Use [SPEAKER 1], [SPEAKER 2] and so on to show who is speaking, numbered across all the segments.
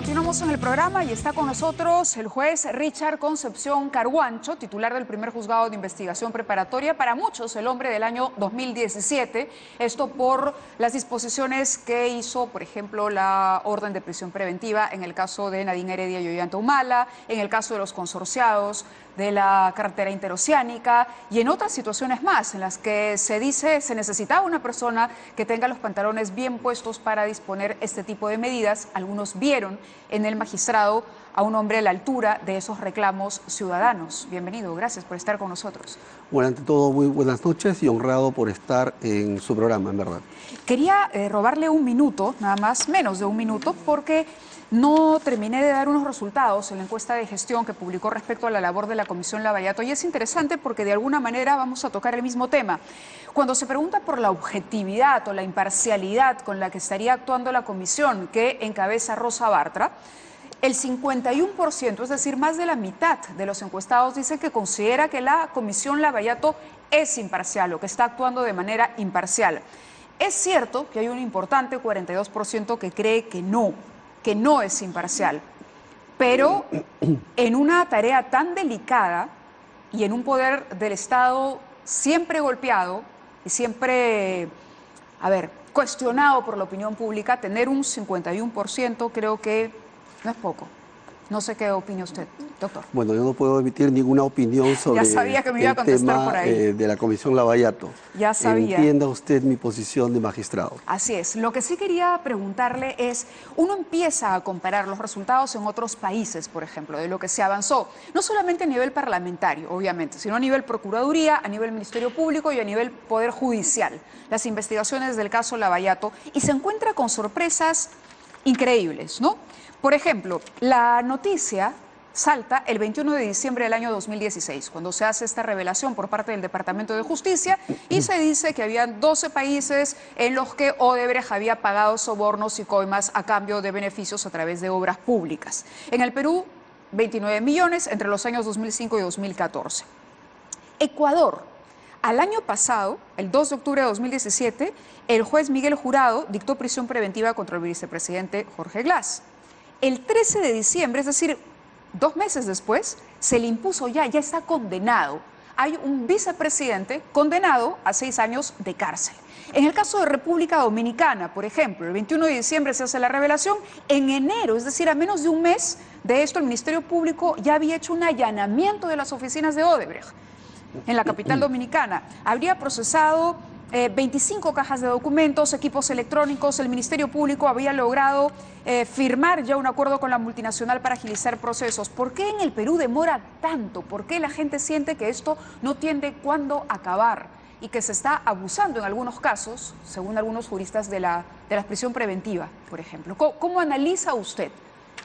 [SPEAKER 1] Continuamos en el programa y está con nosotros el juez Richard Concepción Carguancho, titular del primer juzgado de investigación preparatoria, para muchos el hombre del año 2017, esto por las disposiciones que hizo, por ejemplo, la orden de prisión preventiva en el caso de Nadine Heredia y Ollanta Humala, en el caso de los consorciados de la carretera interoceánica y en otras situaciones más en las que se dice se necesitaba una persona que tenga los pantalones bien puestos para disponer este tipo de medidas. Algunos vieron en el magistrado a un hombre a la altura de esos reclamos ciudadanos. Bienvenido, gracias por estar con nosotros.
[SPEAKER 2] Bueno, ante todo, muy buenas noches y honrado por estar en su programa, en verdad.
[SPEAKER 1] Quería robarle un minuto, nada más, menos de un minuto, porque no terminé de dar unos resultados en la encuesta de gestión que publicó respecto a la labor de la Comisión Lavallato. Y es interesante porque de alguna manera vamos a tocar el mismo tema. Cuando se pregunta por la objetividad o la imparcialidad con la que estaría actuando la comisión que encabeza Rosa Bartra, el 51%, es decir, más de la mitad de los encuestados dicen que considera que la Comisión Lavallato es imparcial o que está actuando de manera imparcial. Es cierto que hay un importante 42% que cree que no es imparcial, pero en una tarea tan delicada y en un poder del Estado siempre golpeado y siempre, cuestionado por la opinión pública, tener un 51% creo que no es poco. No sé qué opina usted, doctor.
[SPEAKER 2] Bueno, yo no puedo emitir ninguna opinión sobre
[SPEAKER 1] ya sabía que me iba a contestar
[SPEAKER 2] tema
[SPEAKER 1] por ahí.
[SPEAKER 2] De la Comisión Lavallato.
[SPEAKER 1] Ya sabía.
[SPEAKER 2] Entienda usted mi posición de magistrado.
[SPEAKER 1] Así es. Lo que sí quería preguntarle es, uno empieza a comparar los resultados en otros países, por ejemplo, de lo que se avanzó, no solamente a nivel parlamentario, obviamente, sino a nivel Procuraduría, a nivel Ministerio Público y a nivel Poder Judicial, las investigaciones del caso Lavallato, y se encuentra con sorpresas increíbles, ¿no? Por ejemplo, la noticia salta el 21 de diciembre del año 2016, cuando se hace esta revelación por parte del Departamento de Justicia y se dice que habían 12 países en los que Odebrecht había pagado sobornos y coimas a cambio de beneficios a través de obras públicas. En el Perú, 29 millones entre los años 2005 y 2014. Ecuador, al año pasado, el 2 de octubre de 2017, el juez Miguel Jurado dictó prisión preventiva contra el vicepresidente Jorge Glass. El 13 de diciembre, es decir, 2 meses después, se le impuso ya está condenado. Hay un vicepresidente condenado a 6 años de cárcel. En el caso de República Dominicana, por ejemplo, el 21 de diciembre se hace la revelación. En enero, es decir, a menos de un mes de esto, el Ministerio Público ya había hecho un allanamiento de las oficinas de Odebrecht en la capital dominicana. Habría procesado 25 cajas de documentos, equipos electrónicos. El Ministerio Público había logrado firmar ya un acuerdo con la multinacional para agilizar procesos. ¿Por qué en el Perú demora tanto? ¿Por qué la gente siente que esto no tiene cuándo acabar y que se está abusando en algunos casos, según algunos juristas, de la prisión preventiva, por ejemplo? ¿Cómo analiza usted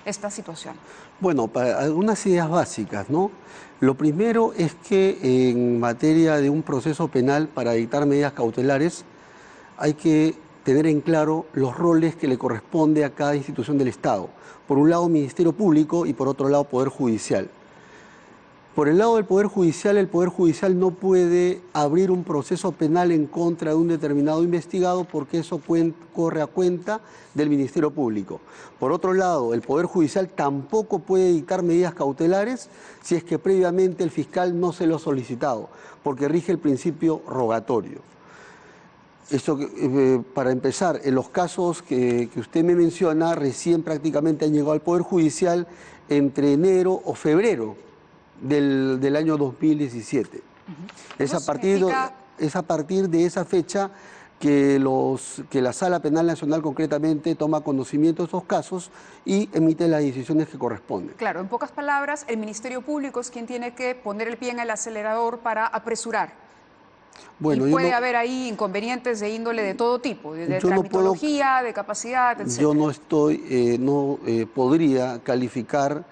[SPEAKER 1] esta situación?
[SPEAKER 2] Bueno, para algunas ideas básicas, ¿no? Lo primero es que en materia de un proceso penal para dictar medidas cautelares hay que tener en claro los roles que le corresponde a cada institución del Estado. Por un lado, Ministerio Público y por otro lado, Poder Judicial. Por el lado del Poder Judicial no puede abrir un proceso penal en contra de un determinado investigado porque eso corre a cuenta del Ministerio Público. Por otro lado, el Poder Judicial tampoco puede dictar medidas cautelares si es que previamente el fiscal no se lo ha solicitado, porque rige el principio rogatorio. Esto, para empezar, en los casos que usted me menciona, recién prácticamente han llegado al Poder Judicial entre enero o febrero del año 2017. Es a partir de esa fecha que la Sala Penal Nacional concretamente toma conocimiento de estos casos y emite las decisiones que corresponden.
[SPEAKER 1] Claro, en pocas palabras, el Ministerio Público es quien tiene que poner el pie en el acelerador para apresurar. Bueno, y puede haber ahí inconvenientes de índole de todo tipo, de tramitología, de capacidad, etc.
[SPEAKER 2] Yo no podría calificar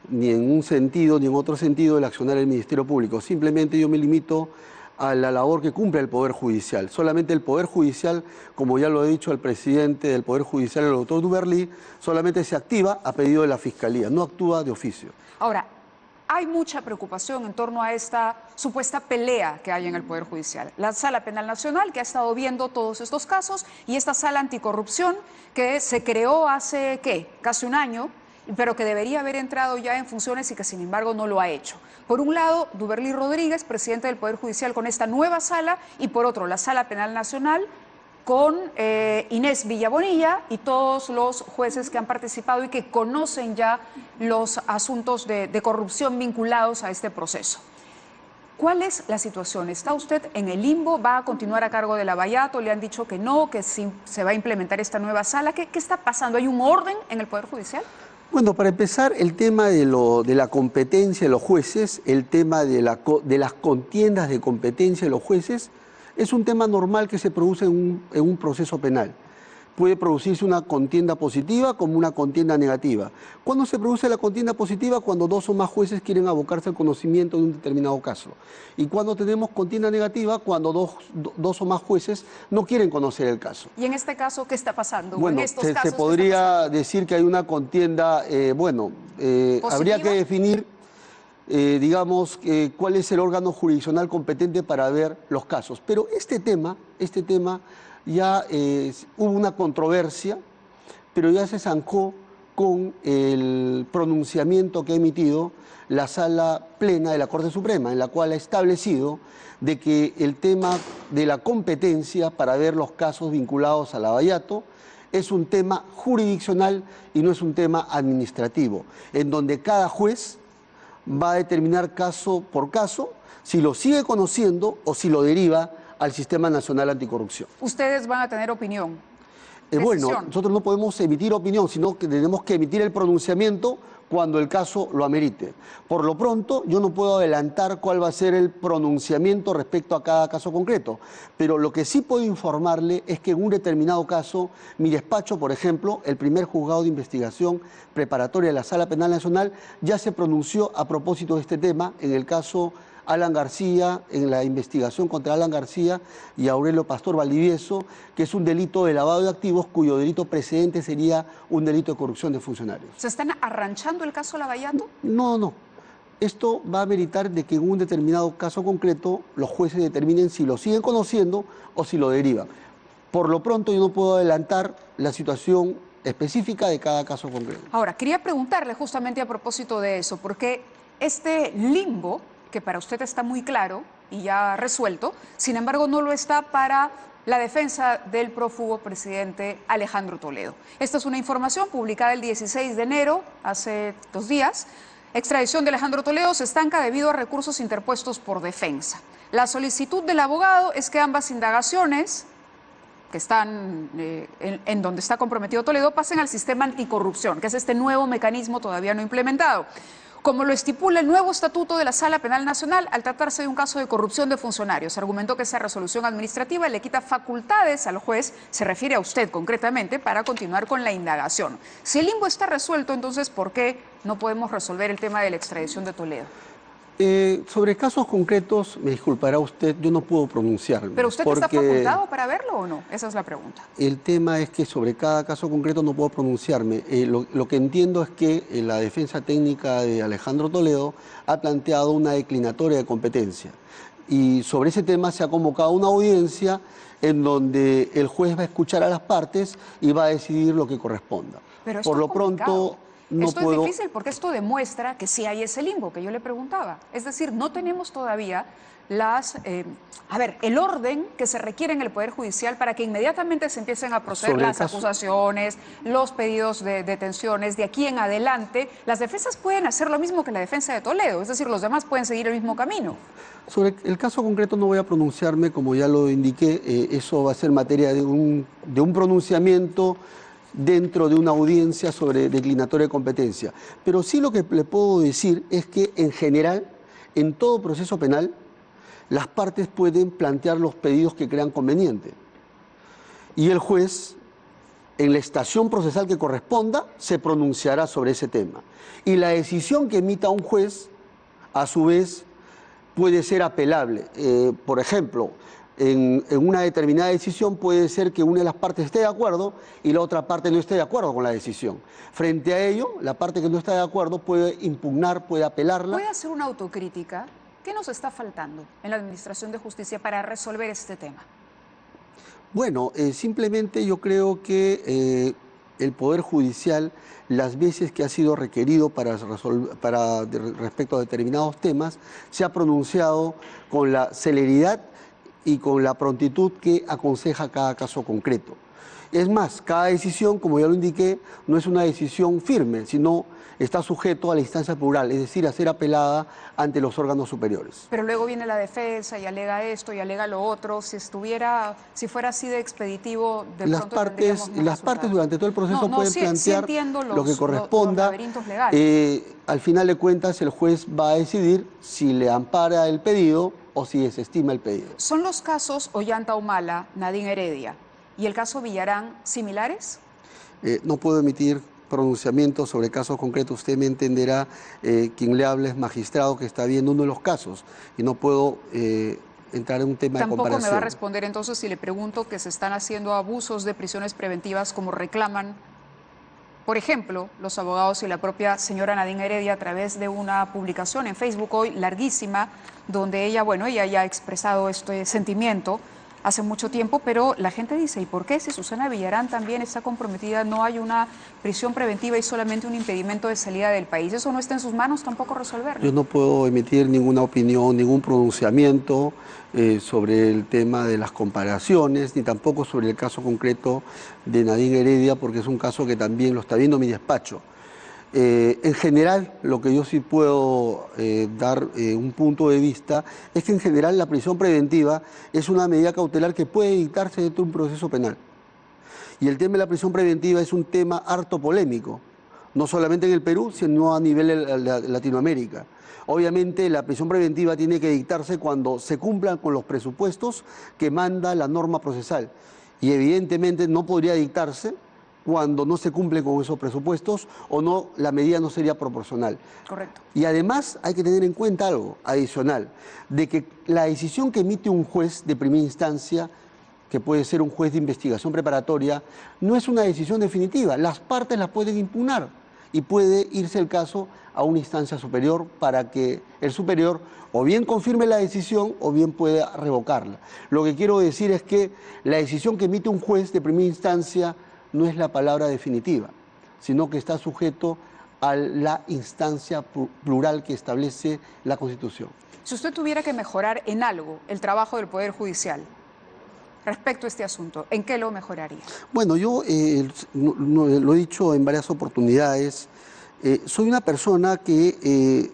[SPEAKER 2] ni en un sentido ni en otro sentido el accionar del Ministerio Público. Simplemente yo me limito a la labor que cumple el Poder Judicial. Solamente el Poder Judicial, como ya lo he dicho al presidente del Poder Judicial, el doctor Duberly, solamente se activa a pedido de la Fiscalía, no actúa de oficio.
[SPEAKER 1] Ahora, hay mucha preocupación en torno a esta supuesta pelea que hay en el Poder Judicial. La Sala Penal Nacional, que ha estado viendo todos estos casos, y esta Sala Anticorrupción, que se creó hace, casi un año, pero que debería haber entrado ya en funciones y que sin embargo no lo ha hecho. Por un lado, Duberly Rodríguez, presidente del Poder Judicial, con esta nueva sala, y por otro, la Sala Penal Nacional, con Inés Villabonilla y todos los jueces que han participado y que conocen ya los asuntos de corrupción vinculados a este proceso. ¿Cuál es la situación? ¿Está usted en el limbo? ¿Va a continuar a cargo de Lavallato? ¿Le han dicho que no, que sí se va a implementar esta nueva sala? ¿Qué está pasando? ¿Hay un orden en el Poder Judicial?
[SPEAKER 2] Bueno, para empezar, el tema de la competencia de los jueces, el tema de las contiendas de competencia de los jueces, es un tema normal que se produce en un proceso penal. Puede producirse una contienda positiva como una contienda negativa. ¿Cuándo se produce la contienda positiva? Cuando dos o más jueces quieren abocarse al conocimiento de un determinado caso. Y cuando tenemos contienda negativa, cuando dos o más jueces no quieren conocer el caso.
[SPEAKER 1] ¿Y en este caso qué está pasando?
[SPEAKER 2] Bueno,
[SPEAKER 1] en estos casos,
[SPEAKER 2] se podría decir que hay una contienda, habría que definir, digamos, cuál es el órgano jurisdiccional competente para ver los casos. Pero este tema ya hubo una controversia, pero ya se zancó con el pronunciamiento que ha emitido la Sala Plena de la Corte Suprema, en la cual ha establecido de que el tema de la competencia para ver los casos vinculados a Lavallato es un tema jurisdiccional y no es un tema administrativo, en donde cada juez va a determinar caso por caso si lo sigue conociendo o si lo deriva al Sistema Nacional Anticorrupción.
[SPEAKER 1] ¿Ustedes van a tener opinión?
[SPEAKER 2] Bueno, nosotros no podemos emitir opinión, sino que tenemos que emitir el pronunciamiento cuando el caso lo amerite. Por lo pronto, yo no puedo adelantar cuál va a ser el pronunciamiento respecto a cada caso concreto, pero lo que sí puedo informarle es que en un determinado caso, mi despacho, por ejemplo, el primer juzgado de investigación preparatoria de la Sala Penal Nacional, ya se pronunció a propósito de este tema en el caso Alan García, en la investigación contra Alan García y Aurelio Pastor Valdivieso, que es un delito de lavado de activos cuyo delito precedente sería un delito de corrupción de funcionarios.
[SPEAKER 1] ¿Se están arranchando el caso Lavallato?
[SPEAKER 2] No. Esto va a meritar de que en un determinado caso concreto los jueces determinen si lo siguen conociendo o si lo derivan. Por lo pronto yo no puedo adelantar la situación específica de cada caso concreto.
[SPEAKER 1] Ahora, quería preguntarle justamente a propósito de eso, porque este limbo, que para usted está muy claro y ya resuelto, sin embargo no lo está para la defensa del prófugo presidente Alejandro Toledo. Esta es una información publicada el 16 de enero, hace 2 días. Extradición de Alejandro Toledo se estanca debido a recursos interpuestos por defensa. La solicitud del abogado es que ambas indagaciones que están en donde está comprometido Toledo pasen al sistema anticorrupción, que es este nuevo mecanismo todavía no implementado. Como lo estipula el nuevo estatuto de la Sala Penal Nacional, al tratarse de un caso de corrupción de funcionarios, argumentó que esa resolución administrativa le quita facultades al juez, se refiere a usted concretamente, para continuar con la indagación. Si el limbo está resuelto, entonces, ¿por qué no podemos resolver el tema de la extradición de Toledo?
[SPEAKER 2] Sobre casos concretos, me disculpará usted, yo no puedo pronunciarme.
[SPEAKER 1] ¿Pero usted está facultado para verlo o no? Esa es la pregunta.
[SPEAKER 2] El tema es que sobre cada caso concreto no puedo pronunciarme. Lo que entiendo es que la defensa técnica de Alejandro Toledo ha planteado una declinatoria de competencia. Y sobre ese tema se ha convocado una audiencia en donde el juez va a escuchar a las partes y va a decidir lo que corresponda.
[SPEAKER 1] Pero
[SPEAKER 2] por lo pronto...
[SPEAKER 1] Esto es difícil porque esto demuestra que sí hay ese limbo que yo le preguntaba. Es decir, no tenemos todavía el orden que se requiere en el Poder Judicial para que inmediatamente se empiecen a proceder las acusaciones, los pedidos de detenciones. De aquí en adelante, las defensas pueden hacer lo mismo que la defensa de Toledo, es decir, los demás pueden seguir el mismo camino.
[SPEAKER 2] Sobre el caso concreto no voy a pronunciarme, como ya lo indiqué, eso va a ser materia de un pronunciamiento dentro de una audiencia sobre declinatoria de competencia. Pero sí lo que le puedo decir es que en general, en todo proceso penal, las partes pueden plantear los pedidos que crean conveniente. Y el juez, en la estación procesal que corresponda, se pronunciará sobre ese tema. Y la decisión que emita un juez, a su vez, puede ser apelable. Por ejemplo, en una determinada decisión puede ser que una de las partes esté de acuerdo y la otra parte no esté de acuerdo con la decisión. Frente a ello, la parte que no está de acuerdo puede impugnar, puede apelarla.
[SPEAKER 1] ¿Puede hacer una autocrítica? ¿Qué nos está faltando en la Administración de Justicia para resolver este tema?
[SPEAKER 2] Bueno, simplemente yo creo que el Poder Judicial, las veces que ha sido requerido respecto a determinados temas, se ha pronunciado con la celeridad y con la prontitud que aconseja cada caso concreto. Es más, cada decisión, como ya lo indiqué, no es una decisión firme, sino está sujeto a la instancia plural, es decir, a ser apelada ante los órganos superiores.
[SPEAKER 1] Pero luego viene la defensa y alega esto y alega lo otro. Si fuera así de expeditivo, de
[SPEAKER 2] las
[SPEAKER 1] pronto
[SPEAKER 2] las partes durante todo el proceso pueden plantear lo que corresponda.
[SPEAKER 1] Los laberintos legales.
[SPEAKER 2] Al final de cuentas, el juez va a decidir si le ampara el pedido o si desestima el pedido.
[SPEAKER 1] ¿Son los casos Ollanta Humala, Nadine Heredia y el caso Villarán similares?
[SPEAKER 2] No puedo emitir pronunciamientos sobre casos concretos. Usted me entenderá, quien le habla es magistrado que está viendo uno de los casos y no puedo entrar en un tema de comparación.
[SPEAKER 1] Tampoco me va a responder entonces si le pregunto que se están haciendo abusos de prisiones preventivas como reclaman, por ejemplo, los abogados y la propia señora Nadine Heredia a través de una publicación en Facebook hoy larguísima, donde ella ya ha expresado este sentimiento hace mucho tiempo, pero la gente dice, ¿y por qué si Susana Villarán también está comprometida, no hay una prisión preventiva y solamente un impedimento de salida del país? ¿Eso no está en sus manos tampoco resolverlo?
[SPEAKER 2] Yo no puedo emitir ninguna opinión, ningún pronunciamiento sobre el tema de las comparaciones, ni tampoco sobre el caso concreto de Nadine Heredia, porque es un caso que también lo está viendo mi despacho. En general, lo que yo sí puedo dar un punto de vista es que en general la prisión preventiva es una medida cautelar que puede dictarse dentro de un proceso penal. Y el tema de la prisión preventiva es un tema harto polémico, no solamente en el Perú, sino a nivel de Latinoamérica. Obviamente la prisión preventiva tiene que dictarse cuando se cumplan con los presupuestos que manda la norma procesal. Y evidentemente no podría dictarse cuando no se cumple con esos presupuestos o no, la medida no sería proporcional.
[SPEAKER 1] Correcto.
[SPEAKER 2] Y además hay que tener en cuenta algo adicional, de que la decisión que emite un juez de primera instancia, que puede ser un juez de investigación preparatoria, no es una decisión definitiva. Las partes la pueden impugnar y puede irse el caso a una instancia superior para que el superior o bien confirme la decisión o bien pueda revocarla. Lo que quiero decir es que la decisión que emite un juez de primera instancia no es la palabra definitiva, sino que está sujeto a la instancia plural que establece la Constitución.
[SPEAKER 1] Si usted tuviera que mejorar en algo el trabajo del Poder Judicial respecto a este asunto, ¿en qué lo mejoraría?
[SPEAKER 2] Bueno, yo lo he dicho en varias oportunidades, soy una persona que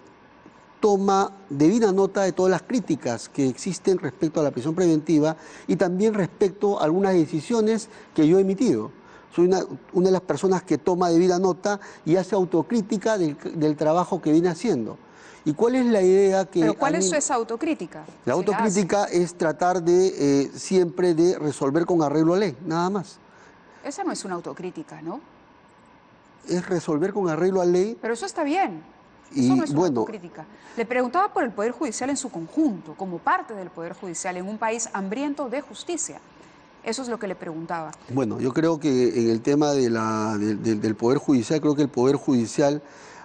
[SPEAKER 2] toma debida nota de todas las críticas que existen respecto a la prisión preventiva y también respecto a algunas decisiones que yo he emitido. Soy una de las personas que toma debida nota y hace autocrítica del trabajo que viene haciendo. ¿Y cuál es la idea que...
[SPEAKER 1] ¿Pero cuál es esa autocrítica?
[SPEAKER 2] La autocrítica es tratar de siempre de resolver con arreglo a ley, nada más.
[SPEAKER 1] Esa no es una autocrítica, ¿no?
[SPEAKER 2] Es resolver con arreglo a ley.
[SPEAKER 1] Pero eso está bien. Eso no es una autocrítica. Le preguntaba por el Poder Judicial en su conjunto, como parte del Poder Judicial, en un país hambriento de justicia. Eso es lo que le preguntaba.
[SPEAKER 2] Bueno, yo creo que en el tema del Poder Judicial, creo que el Poder Judicial,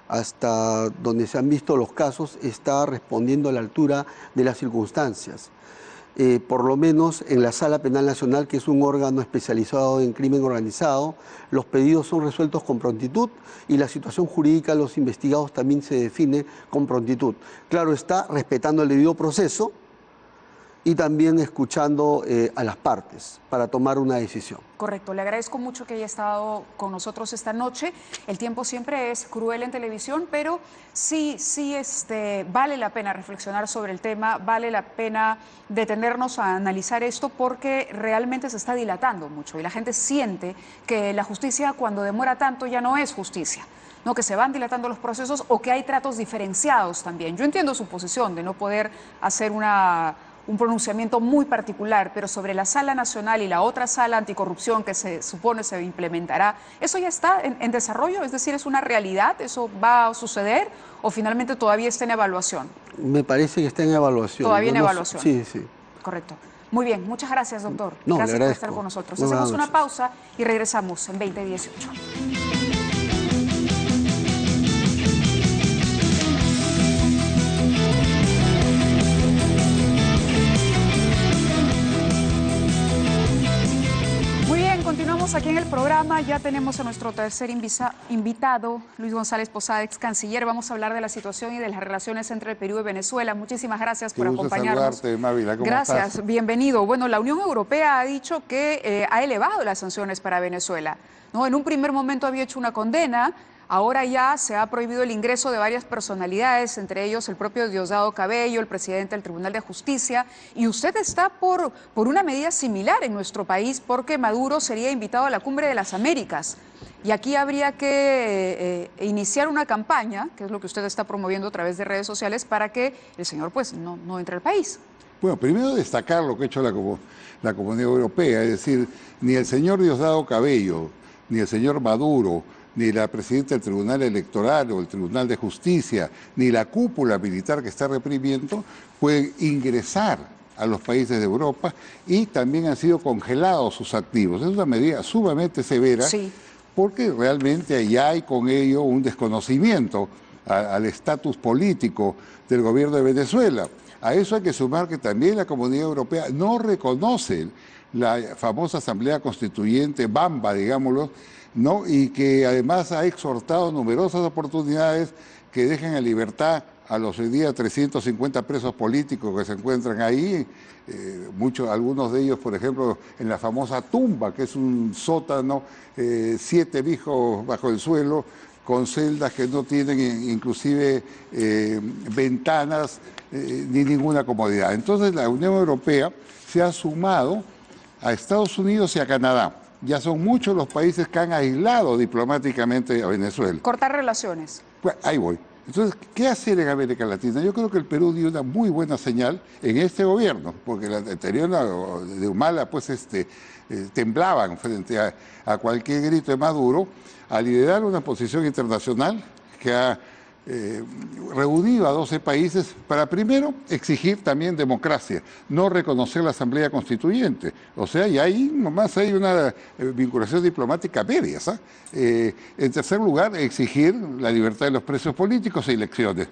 [SPEAKER 2] hasta donde se han visto los casos, está respondiendo a la altura de las circunstancias. Por lo menos en la Sala Penal Nacional, que es un órgano especializado en crimen organizado, los pedidos son resueltos con prontitud y la situación jurídica de los investigados también se define con prontitud. Claro está, respetando el debido proceso y también escuchando a las partes para tomar una decisión.
[SPEAKER 1] Correcto, le agradezco mucho que haya estado con nosotros esta noche. El tiempo siempre es cruel en televisión, pero sí vale la pena reflexionar sobre el tema, vale la pena detenernos a analizar esto porque realmente se está dilatando mucho y la gente siente que la justicia cuando demora tanto ya no es justicia, ¿no? Que se van dilatando los procesos o que hay tratos diferenciados también. Yo entiendo su posición de no poder hacer un pronunciamiento muy particular, pero sobre la Sala Nacional y la otra sala anticorrupción que se supone se implementará, ¿eso ya está en desarrollo? Es decir, ¿es una realidad? ¿Eso va a suceder? ¿O finalmente todavía está en evaluación?
[SPEAKER 2] Me parece que está en evaluación.
[SPEAKER 1] ¿Todavía en evaluación?
[SPEAKER 2] Sí, sí.
[SPEAKER 1] Correcto. Muy bien, muchas gracias, doctor.
[SPEAKER 2] No,
[SPEAKER 1] gracias por estar con nosotros. Hacemos una pausa y regresamos en 2018. Continuamos aquí en el programa. Ya tenemos a nuestro tercer invitado, Luis González Posada, ex canciller. Vamos a hablar de la situación y de las relaciones entre el Perú y Venezuela. Muchísimas gracias por acompañarnos.
[SPEAKER 3] Saludarte, Mávila. ¿Cómo
[SPEAKER 1] gracias,
[SPEAKER 3] estás?
[SPEAKER 1] Bienvenido. Bueno, la Unión Europea ha dicho que ha elevado las sanciones para Venezuela, ¿no? En un primer momento había hecho una condena. Ahora ya se ha prohibido el ingreso de varias personalidades, entre ellos el propio Diosdado Cabello, el presidente del Tribunal de Justicia. Y usted está por una medida similar en nuestro país, porque Maduro sería invitado a la Cumbre de las Américas. Y aquí habría que iniciar una campaña, que es lo que usted está promoviendo a través de redes sociales, para que el señor pues no entre al país.
[SPEAKER 3] Bueno, primero destacar lo que ha hecho la Comunidad Europea, es decir, ni el señor Diosdado Cabello, ni el señor Maduro, ni la presidenta del Tribunal Electoral o el Tribunal de Justicia, ni la cúpula militar que está reprimiendo, pueden ingresar a los países de Europa, y también han sido congelados sus activos. Es una medida sumamente severa, sí, porque realmente ya hay con ello un desconocimiento al estatus político del gobierno de Venezuela. A eso hay que sumar que también la Comunidad Europea no reconoce la famosa Asamblea Constituyente, Bamba, digámoslo, ¿no? Y que además ha exhortado numerosas oportunidades que dejen en libertad a los hoy día 350 presos políticos que se encuentran ahí, algunos de ellos, por ejemplo, en la famosa tumba, que es un sótano, 7 pijos bajo el suelo, con celdas que no tienen inclusive ventanas ni ninguna comodidad. Entonces la Unión Europea se ha sumado a Estados Unidos y a Canadá. Ya son muchos los países que han aislado diplomáticamente a Venezuela.
[SPEAKER 1] Cortar relaciones.
[SPEAKER 3] Pues ahí voy. Entonces, ¿qué hacer en América Latina? Yo creo que el Perú dio una muy buena señal en este gobierno, porque la anterior de Humala pues temblaban frente a cualquier grito de Maduro, a liderar una posición internacional que ha reunido a 12 países para primero exigir también democracia, no reconocer la Asamblea Constituyente. O sea, y ahí nomás hay una vinculación diplomática media, ¿sabes? En tercer lugar, exigir la libertad de los presos políticos e elecciones.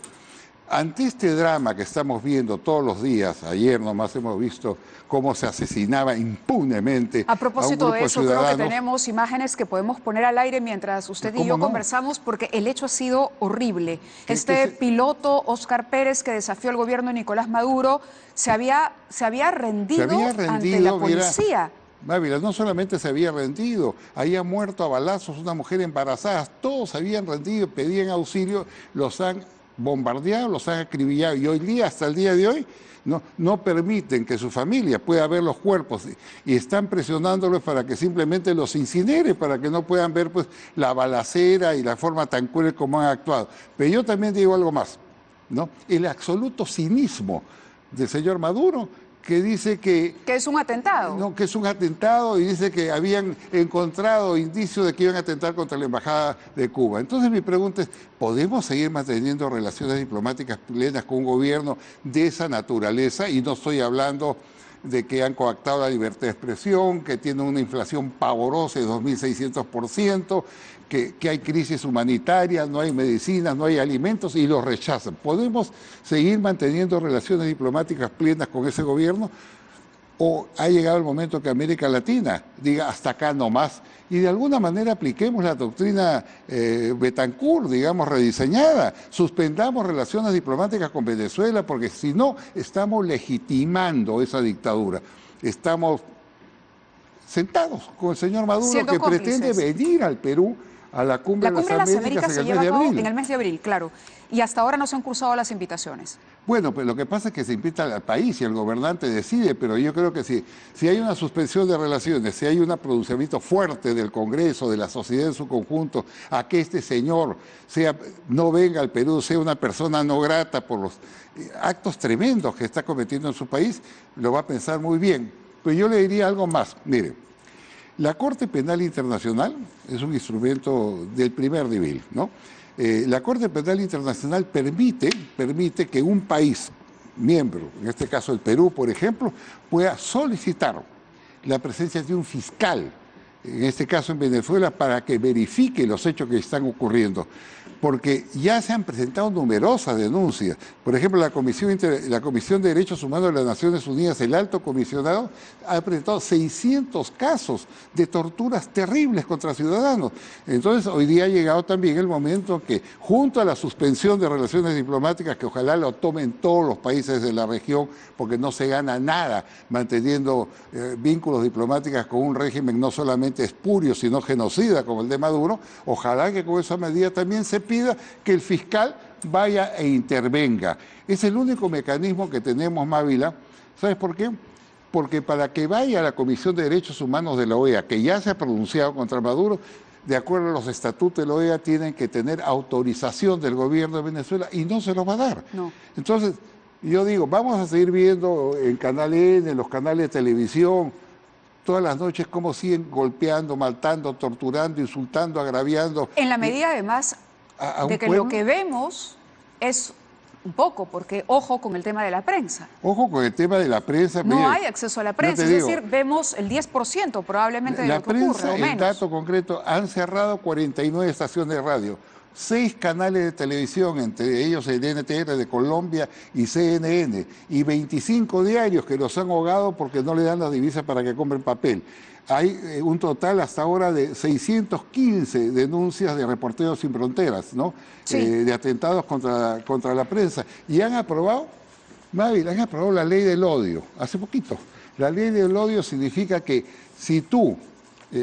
[SPEAKER 3] Ante este drama que estamos viendo todos los días, ayer nomás hemos visto cómo se asesinaba impunemente
[SPEAKER 1] a propósito
[SPEAKER 3] a un grupo
[SPEAKER 1] de eso,
[SPEAKER 3] de ciudadanos.
[SPEAKER 1] creo que tenemos imágenes que podemos poner al aire mientras usted y yo conversamos, porque el hecho ha sido horrible. Piloto, Óscar Pérez, que desafió al gobierno de Nicolás Maduro, se había rendido ante la policía.
[SPEAKER 3] Mávila, no solamente se había rendido, había muerto a balazos una mujer embarazada, todos se habían rendido, pedían auxilio, los han bombardeado, los han acribillado, y hoy día, hasta el día de hoy, no permiten que su familia pueda ver los cuerpos, y están presionándolos para que simplemente los incinere, para que no puedan ver pues la balacera y la forma tan cruel como han actuado. Pero yo también digo algo más, ¿no? El absoluto cinismo del señor Maduro, que dice que
[SPEAKER 1] es un atentado.
[SPEAKER 3] No, que es un atentado, y dice que habían encontrado indicios de que iban a atentar contra la Embajada de Cuba. Entonces mi pregunta es, ¿podemos seguir manteniendo relaciones diplomáticas plenas con un gobierno de esa naturaleza? Y no estoy hablando de que han coactado la libertad de expresión, que tienen una inflación pavorosa de 2.600%, que hay crisis humanitaria, no hay medicinas, no hay alimentos, y los rechazan. ¿Podemos seguir manteniendo relaciones diplomáticas plenas con ese gobierno? ¿O ha llegado el momento que América Latina diga hasta acá no más, y de alguna manera apliquemos la doctrina Betancourt, digamos, rediseñada? Suspendamos relaciones diplomáticas con Venezuela, porque si no, estamos legitimando esa dictadura. Estamos sentados con el señor Maduro, que pretende venir al Perú a la Cumbre de las Américas
[SPEAKER 1] se lleva a cabo en el mes de abril, claro. Y hasta ahora no se han cursado las invitaciones.
[SPEAKER 3] Bueno, pues lo que pasa es que se invita al país y el gobernante decide, pero yo creo que si hay una suspensión de relaciones, si hay un pronunciamiento fuerte del Congreso, de la sociedad en su conjunto, a que este señor no venga al Perú, sea una persona no grata por los actos tremendos que está cometiendo en su país, lo va a pensar muy bien. Pero yo le diría algo más. Mire, la Corte Penal Internacional es un instrumento del primer nivel, ¿no? La Corte Penal Internacional permite que un país miembro, en este caso el Perú, por ejemplo, pueda solicitar la presencia de un fiscal en este caso en Venezuela, para que verifique los hechos que están ocurriendo. Porque ya se han presentado numerosas denuncias. Por ejemplo, la Comisión de Derechos Humanos de las Naciones Unidas, el Alto Comisionado, ha presentado 600 casos de torturas terribles contra ciudadanos. Entonces, hoy día ha llegado también el momento que, junto a la suspensión de relaciones diplomáticas, que ojalá lo tomen todos los países de la región, porque no se gana nada manteniendo vínculos diplomáticos con un régimen no solamente espurio, sino genocida como el de Maduro, ojalá que con esa medida también se pida que el fiscal vaya e intervenga. Es el único mecanismo que tenemos, Mávila. ¿Sabes por qué? Porque para que vaya a la Comisión de Derechos Humanos de la OEA, que ya se ha pronunciado contra Maduro, de acuerdo a los estatutos de la OEA, tienen que tener autorización del gobierno de Venezuela y no se los va a dar.
[SPEAKER 1] No.
[SPEAKER 3] Entonces, yo digo, vamos a seguir viendo en Canal N, en los canales de televisión, todas las noches cómo siguen golpeando, matando, torturando, insultando, agraviando.
[SPEAKER 1] En la medida, además, de que lo que vemos es un poco, porque ojo con el tema de la prensa.
[SPEAKER 3] Ojo con el tema de la prensa.
[SPEAKER 1] No
[SPEAKER 3] mire,
[SPEAKER 1] hay acceso a la prensa, es decir, vemos el 10% probablemente de lo que ocurre, o
[SPEAKER 3] el
[SPEAKER 1] menos.
[SPEAKER 3] dato concreto, han cerrado 49 estaciones de radio, 6 canales de televisión, entre ellos el NTR de Colombia y CNN, y 25 diarios que los han ahogado porque no le dan las divisas para que compren papel. Hay un total hasta ahora de 615 denuncias de Reporteros Sin Fronteras, ¿no?
[SPEAKER 1] Sí.
[SPEAKER 3] De atentados contra la prensa. Y han aprobado, Mávila, han aprobado la ley del odio, hace poquito. La ley del odio significa que si tú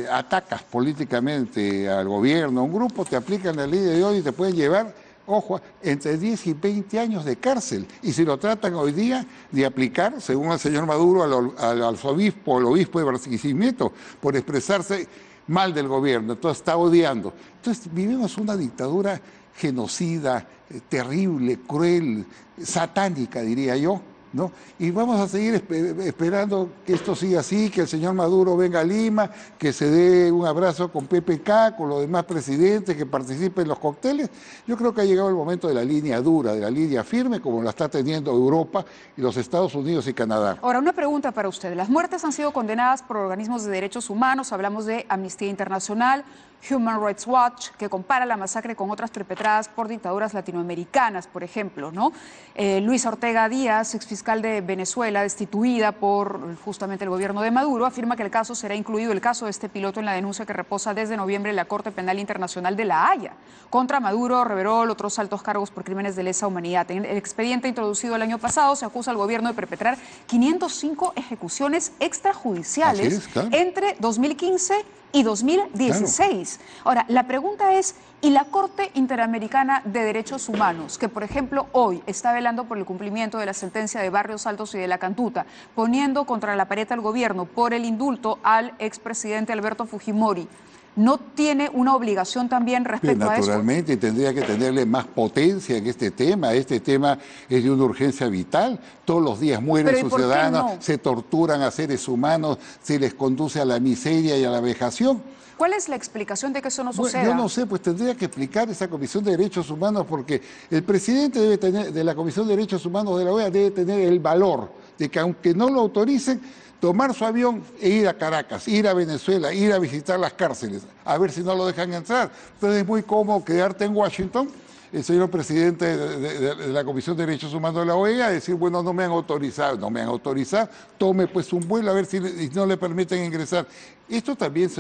[SPEAKER 3] atacas políticamente al gobierno, a un grupo, te aplican la ley de odio y te pueden llevar, ojo, entre 10 y 20 años de cárcel. Y si lo tratan hoy día de aplicar, según el señor Maduro, al arzobispo, al obispo de Barquisimeto, por expresarse mal del gobierno, entonces está odiando. Entonces vivimos una dictadura genocida, terrible, cruel, satánica, diría yo, ¿no? Y vamos a seguir esperando que esto siga así, que el señor Maduro venga a Lima, que se dé un abrazo con PPK, con los demás presidentes, que participen en los cócteles. Yo creo que ha llegado el momento de la línea dura, de la línea firme, como la está teniendo Europa y los Estados Unidos y Canadá.
[SPEAKER 1] Ahora, una pregunta para usted. Las muertes han sido condenadas por organismos de derechos humanos, hablamos de Amnistía Internacional, Human Rights Watch, que compara la masacre con otras perpetradas por dictaduras latinoamericanas, por ejemplo, ¿no? Luisa Ortega Díaz, exfiscal de Venezuela, destituida por justamente el gobierno de Maduro, afirma que el caso será incluido, el caso de este piloto, en la denuncia que reposa desde noviembre en la Corte Penal Internacional de La Haya. Contra Maduro, Reverol, otros altos cargos por crímenes de lesa humanidad. En el expediente introducido el año pasado se acusa al gobierno de perpetrar 505 ejecuciones extrajudiciales
[SPEAKER 3] Así es, claro.
[SPEAKER 1] entre 2015 y 2016. Claro. Ahora, la pregunta es, ¿y la Corte Interamericana de Derechos Humanos, que por ejemplo hoy está velando por el cumplimiento de la sentencia de Barrios Altos y de La Cantuta, poniendo contra la pared al gobierno por el indulto al expresidente Alberto Fujimori, no tiene una obligación también respecto a esto?
[SPEAKER 3] Naturalmente tendría que tenerle más potencia en este tema. Este tema es de una urgencia vital. Todos los días mueren sus ciudadanos, se torturan a seres humanos, se les conduce a la miseria y a la vejación.
[SPEAKER 1] ¿Cuál es la explicación de que eso no suceda?
[SPEAKER 3] Yo no sé, pues tendría que explicar esa Comisión de Derechos Humanos, porque el presidente debe tener, de la Comisión de Derechos Humanos de la OEA, debe tener el valor de que, aunque no lo autoricen, tomar su avión e ir a Caracas, ir a Venezuela, ir a visitar las cárceles, a ver si no lo dejan entrar. Entonces es muy cómodo quedarte en Washington, el señor presidente de la Comisión de Derechos Humanos de la OEA, decir, bueno, no me han autorizado, tome pues un vuelo a ver si no le permiten ingresar. Esto también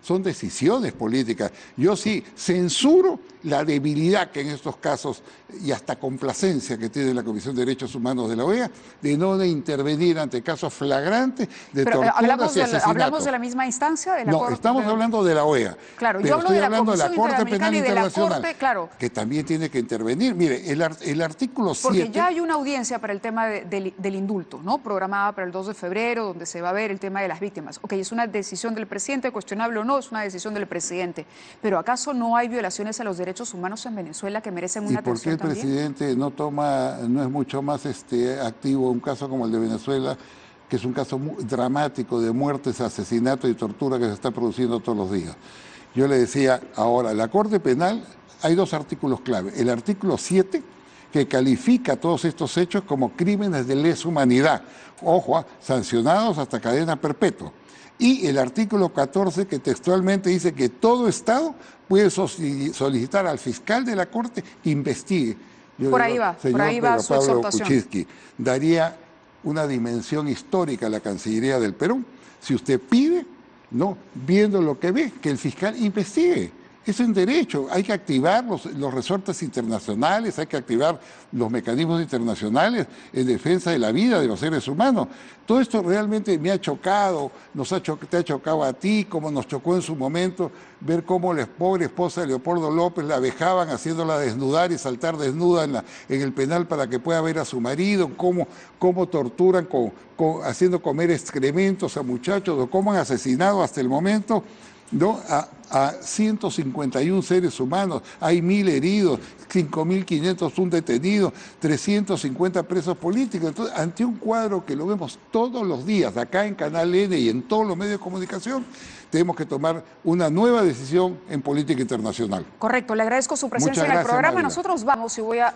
[SPEAKER 3] son decisiones políticas. Yo sí censuro la debilidad que en estos casos, y hasta complacencia que tiene la Comisión de Derechos Humanos de la OEA, de no intervenir ante casos flagrantes de torturas y asesinatos.
[SPEAKER 1] ¿Hablamos de la misma instancia? De la
[SPEAKER 3] Corte, estamos hablando de la OEA.
[SPEAKER 1] Claro,
[SPEAKER 3] pero
[SPEAKER 1] yo hablo
[SPEAKER 3] estoy
[SPEAKER 1] de la
[SPEAKER 3] hablando de la
[SPEAKER 1] Comisión
[SPEAKER 3] Corte Penal
[SPEAKER 1] Interamericana y de la
[SPEAKER 3] Internacional,
[SPEAKER 1] Corte, claro.
[SPEAKER 3] que también tiene que intervenir. Mire, el artículo 7...
[SPEAKER 1] Porque ya hay una audiencia para el tema del indulto, ¿no? Programada para el 2 de febrero, donde se va a ver el tema de las víctimas. Ok, es una decisión del presidente, cuestionable o no, es una decisión del presidente. Pero ¿acaso no hay violaciones a los derechos humanos en Venezuela que merecen una atención también?
[SPEAKER 3] ¿Y por qué el presidente no es mucho más activo en un caso como el de Venezuela, que es un caso muy dramático de muertes, asesinatos y tortura que se está produciendo todos los días? Yo le decía, ahora, la Corte Penal, hay 2 artículos clave. El artículo 7, que califica todos estos hechos como crímenes de lesa humanidad. Ojo, sancionados hasta cadena perpetua. Y el artículo 14 que textualmente dice que todo Estado puede solicitar al fiscal de la Corte que investigue. Yo
[SPEAKER 1] Por
[SPEAKER 3] digo,
[SPEAKER 1] ahí va, por
[SPEAKER 3] señor
[SPEAKER 1] ahí va
[SPEAKER 3] Pedro
[SPEAKER 1] su
[SPEAKER 3] Pablo
[SPEAKER 1] exhortación.
[SPEAKER 3] Kuczynski, daría una dimensión histórica a la Cancillería del Perú si usted pide, ¿no?, viendo lo que ve, que el fiscal investigue. Es un derecho, hay que activar los resortes internacionales, hay que activar los mecanismos internacionales en defensa de la vida de los seres humanos. Todo esto realmente me ha chocado, te ha chocado a ti, como nos chocó en su momento ver cómo la pobre esposa de Leopoldo López la vejaban haciéndola desnudar y saltar desnuda en el penal para que pueda ver a su marido, cómo torturan haciendo comer excrementos a muchachos, o cómo han asesinado hasta el momento, ¿no?, a 151 seres humanos, hay 1.000 heridos, 5.501 detenidos, 350 presos políticos. Entonces, ante un cuadro que lo vemos todos los días, acá en Canal N y en todos los medios de comunicación, tenemos que tomar una nueva decisión en política internacional.
[SPEAKER 1] Correcto, le agradezco su presencia
[SPEAKER 3] Muchas
[SPEAKER 1] en el
[SPEAKER 3] gracias,
[SPEAKER 1] programa.
[SPEAKER 3] Mayra.
[SPEAKER 1] Nosotros vamos y voy a...